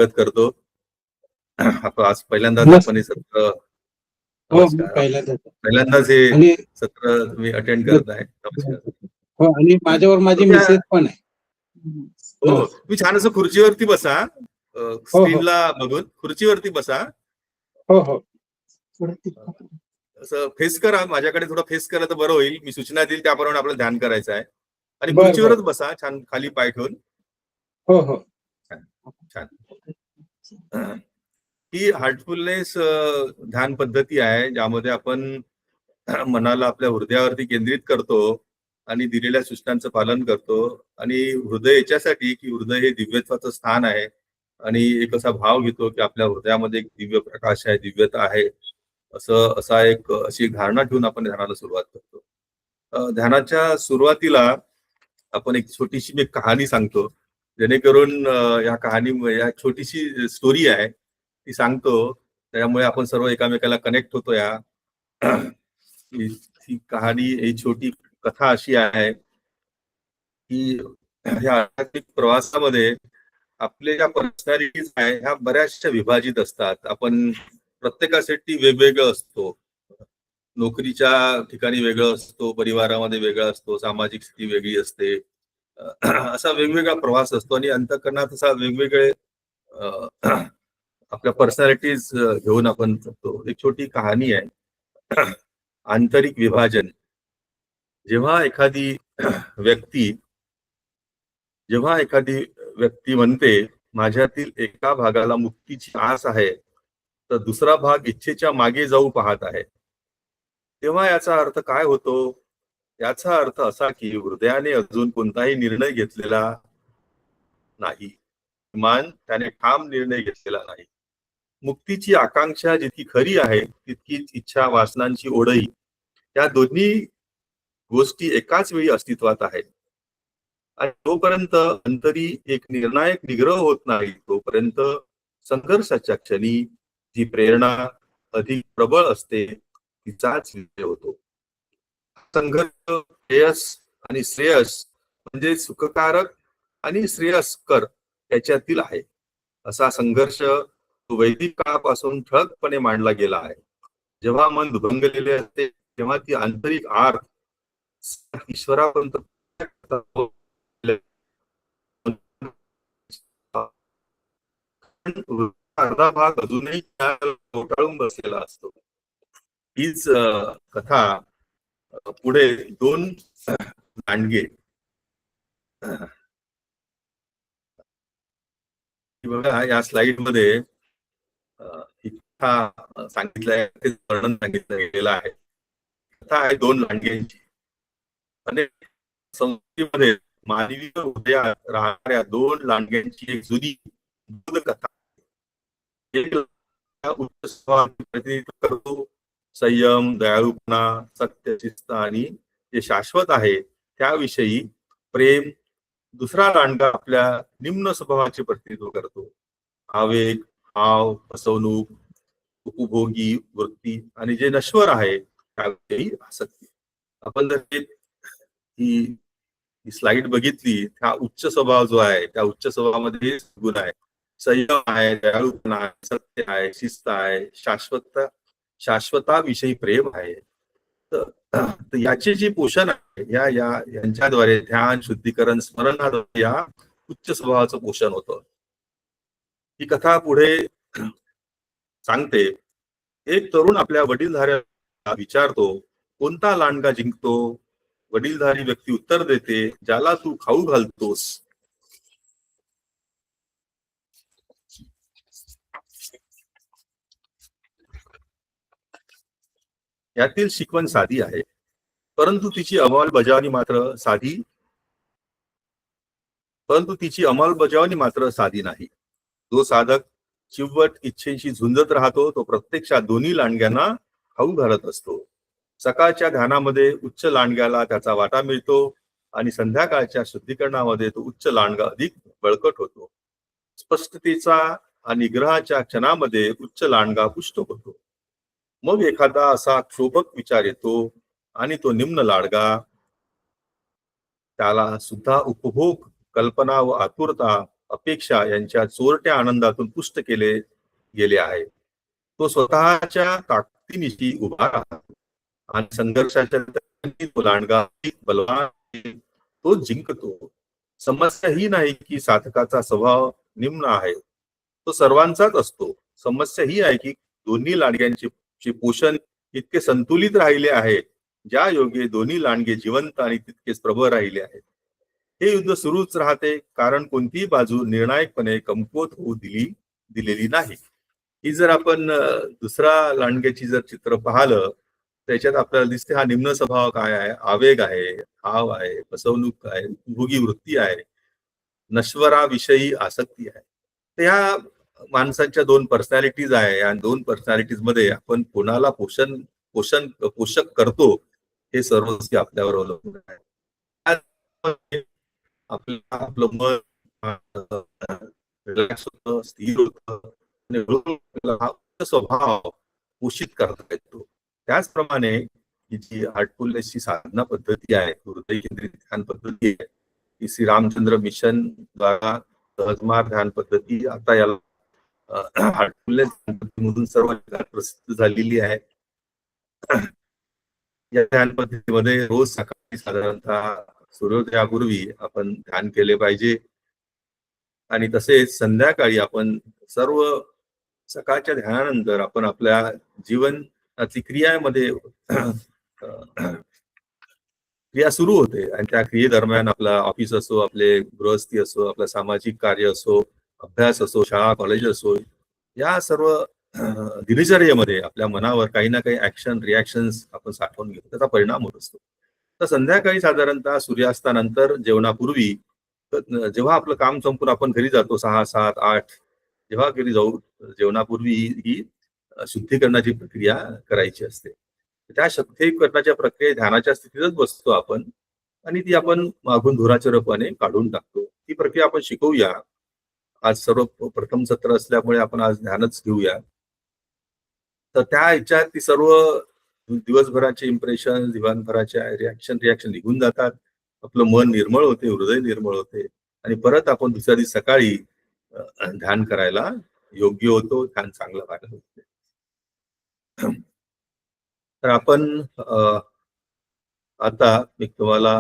स्वागत करतो. आज पहिल्यांदाच आपण हे सत्र हो, मी नमस्कार. पहिल्यांदाच हे आणि सत्र तुम्ही अटेंड करत आहे. नमस्कार. हो, आणि माझ्यावर माझी तुम्ही मिसेस पण आहे. हो, तुम्ही छान असं खुर्चीवरती बसा. हो. स्क्रीनला बघून खुर्चीवरती बसा. हो, हो. असं फेस करा, माझ्याकडे थोडं फेस केलं तर बरं होईल. मी सूचना देईल त्याप्रमाणे आपलं ध्यान करायचं आहे. आणि बरं, खुर्चीवरच बरं. बसा, छान खाली पाय ठेवून. हो, हो. छान. ही हार्टफुलनेस ध्यान पद्धती आहे, ज्यामध्ये आपण मनाला आपल्या हृदयावरती केंद्रित करतो आणि दिलेल्या सूचनांचं पालन करतो. आणि हृदय याच्यासाठी की हृदय हे दिव्यत्वाचं स्थान आहे आणि एक असा भाव घेतो की आपल्या हृदयामध्ये एक दिव्य प्रकाश आहे, दिव्यता आहे. अशी धारणा ठेवून आपण ध्यानाला सुरुवात करतो. ध्यानाच्या सुरुवातीला आपण एक छोटीशी मी कहाणी सांगतो, जेणेकरून या छोटीशी स्टोरी आहे ती सांगतो, त्यामुळे आपण सर्व एकामेकाला कनेक्ट होतो. ही कहाणी, ही छोटी कथा अशी आहे की ह्या आध्यात्मिक प्रवासामध्ये आपल्या ज्या पर्सनॅलिटीज आहे ह्या बऱ्याचशा विभाजित असतात. आपण प्रत्येकासाठी वेगवेगळं असतो. नोकरीच्या ठिकाणी वेगळं असतो, परिवारामध्ये वेगळं असतो, सामाजिक स्थिती वेगळी असते. असा वेगवेगळा प्रवास असतो आणि अंतःकरणात असा वेगवेगळे आपल्या पर्सनॅलिटीज घेऊन आपण जगतो. एक छोटी कहाणी आहे, आंतरिक विभाजन. जेव्हा एखादी व्यक्ती म्हणते माझ्यातील एका भागाला मुक्तीची आस आहे, तर दुसरा भाग इच्छेच्या मागे जाऊ पाहत आहे, तेव्हा याचा अर्थ काय होतो? याचा अर्थ असा की हृदयाने अजून कोणताही निर्णय घेतलेला नाही, किमान त्याने ठाम निर्णय घेतलेला नाही. मुक्तीची आकांक्षा जितकी खरी आहे तितकीच इच्छा, वासनांची ओढही, या दोन्ही गोष्टी एकाच वेळी अस्तित्वात आहेत. आणि जोपर्यंत अंतरी एक निर्णायक निग्रह होत नाही, तोपर्यंत संघर्षाच्या क्षणी जी प्रेरणा अधिक प्रबळ असते तिचाच विजय होतो. संघर्ष श्रेयस म्हणजे सुखकारक आणि श्रेयस्कर याच्यातील आहे. असा संघर्ष वैदिक काळापासून ठळकपणे मांडला गेला आहे. जेव्हा मन दुभंगलेले असते तेव्हा ती आंतरिक आर्त ईश्वरापर्यंत अर्धा भाग अजूनही घोटाळून बसलेला असतो. हीच कथा पुढे दोन लांडगे, बघा या स्लाइड मध्ये कथा सांगितलंय, वर्णन सांगितलं गेलेलं आहे. कथा आहे दोन लांडग्यांची. आणि संस्कृतीमध्ये मानवी हृदयात राहणाऱ्या दोन लांडग्यांची एक जुनी कथा. प्रतिनिधित्व करतो संयम, दयाळूपणा, सत्य, शिस्त आणि जे शाश्वत आहे त्याविषयी प्रेम. दुसरा लांडगा आपल्या निम्न स्वभावाचे प्रतिनिधित्व करतो, आवेग, भाव, फसवणूक, उपभोगी वृत्ती आणि जे नश्वर आहे त्याविषयी आसक्ती. आपण जर ही स्लाइड बघितली, त्या उच्च स्वभाव जो आहे त्या उच्च स्वभावामध्ये गुण आहे, संयम आहे, दयाळूपणा आहे, सत्य आहे, शिस्त आहे, शाश्वताविषयी प्रेम आहे. तर याचे जे पोषण आहे यांच्याद्वारे ध्यान, शुद्धीकरण, स्मरणाद्वारे या उच्च स्वभावाचं पोषण होतं. ही कथा पुढे सांगते, एक तरुण आपल्या वडीलधाऱ्याला विचारतो, कोणता लांडगा जिंकतो? वडीलधारी व्यक्ती उत्तर देते, ज्याला तू खाऊ घालतोस. यातील शिकवण साधी आहे, परंतु तिची अंमलबजावणी मात्र साधी नाही. जो साधक चिवट इच्छेशी झुंजत राहतो तो प्रत्यक्षात दोन्ही लांडग्यांना खाऊ घालत असतो. सकाळच्या ध्यानामध्ये उच्च लांडग्याला त्याचा वाटा मिळतो आणि संध्याकाळच्या शुद्धीकरणामध्ये तो उच्च लांडगा अधिक बळकट होतो. स्पष्टतेचा आणि निग्रहाच्या क्षणामध्ये उच्च लांडगा पुष्ट होतो. मग एखादा असा क्षोभक विचार येतो आणि तो निम्न लांडगा, त्याला सुद्धा उपभोग, कल्पना व आतुरता अपेक्षा यांच्या चोरट्या आनंदातून पुष्ट केले गेले आहे. तो स्वतःच्या ताकदीनिशी उभा राहतो आणि संघर्षाच्या तो लांडगा बलवान तो जिंकतो. समस्या ही नाही की साधकाचा स्वभाव निम्न आहे, तो सर्वांचाच असतो. समस्या ही आहे की दोन्ही लांडग्यांचे पोषण इतके संतुलित राहिले आहे, ज्या योगे दोन्ही लांडगे जिवंत आणि तितकेच प्रबळ राहिले आहेत. हे युद्ध सुरूच राहते, कारण कोणतीही बाजू निर्णायकपणे कमकुवत होऊ दिलेली नाही. ही जर आपण दुसरा लांडग्याची जर चित्र पाहिलं, त्याच्यात आपल्याला दिसते हा निम्न स्वभाव काय आहे, आवेग आहे, भाव आहे, फसवणूक आहे, उपभोगी वृत्ती आहे, नश्वराविषयी आसक्ती आहे. तर ह्या माणसांच्या दोन पर्सनॅलिटीज आहे. या दोन पर्सनॅलिटीज मध्ये आपण कोणाला पोषक करतो, हे सर्वस्वी आपल्यावर अवलंबून आहे. आपलं मन रिलॅक्स होतं, स्थिर होतं आणि हळूहळू हा स्वभाव पोषित करता येतो. त्याचप्रमाणे ही जी हार्टफुलनेसची साधना पद्धती आहे, हृदय केंद्रित ध्यान पद्धती आहे, ही श्री रामचंद्र मिशन द्वारा सहजमार ध्यान पद्धती आता याला हार्टफुलनेस मधून सर्व जगात प्रसिद्ध झालेली आहे. या ध्यान पद्धतीमध्ये रोज सकाळी साधारणतः सूर्योदयापूर्वी आपण ध्यान केले पाहिजे आणि तसेच संध्याकाळी आपण सर्व सकाळच्या ध्यानानंतर आपण आपल्या जीवनाची क्रियामध्ये क्रिया सुरू होते आणि त्या क्रियेदरम्यान आपला ऑफिस असो, आपले गृहस्थी असो, आपलं सामाजिक कार्य असो, अभ्यास असो, शाळा कॉलेज असो, या सर्व दिनचर्येमध्ये आपल्या मनावर काही ना काही ऍक्शन रिॲक्शन्स आपण साठवून घेतो, त्याचा परिणाम होत असतो. तर संध्याकाळी साधारणतः सूर्यास्तानंतर जेवणापूर्वी जेव्हा आपलं काम संपून आपण घरी जातो 6, 7, 8, जेव्हा घरी जाऊ जेवणापूर्वी ही शुद्धीकरणाची प्रक्रिया करायची असते. त्या शुद्धीकरणाच्या प्रक्रियेत ध्यानाच्या स्थितीतच बसतो आपण आणि ती आपण मागून धुराच्या रूपाने काढून टाकतो. ती प्रक्रिया आपण शिकवूया. आज सर्व प्रथम सत्र असल्यामुळे आपण आज ध्यानच घेऊया. तर त्या ह्याच्यात ती सर्व दिवसभराचे इम्प्रेशन, दिवसभराच्या रिॲक्शन निघून जातात. आपलं मन निर्मळ होते, हृदय निर्मळ होते आणि परत आपण दुसऱ्या दिवशी सकाळी ध्यान करायला योग्य होतो, ध्यान चांगलं व्हायला होते. तर आपण आता मी तुम्हाला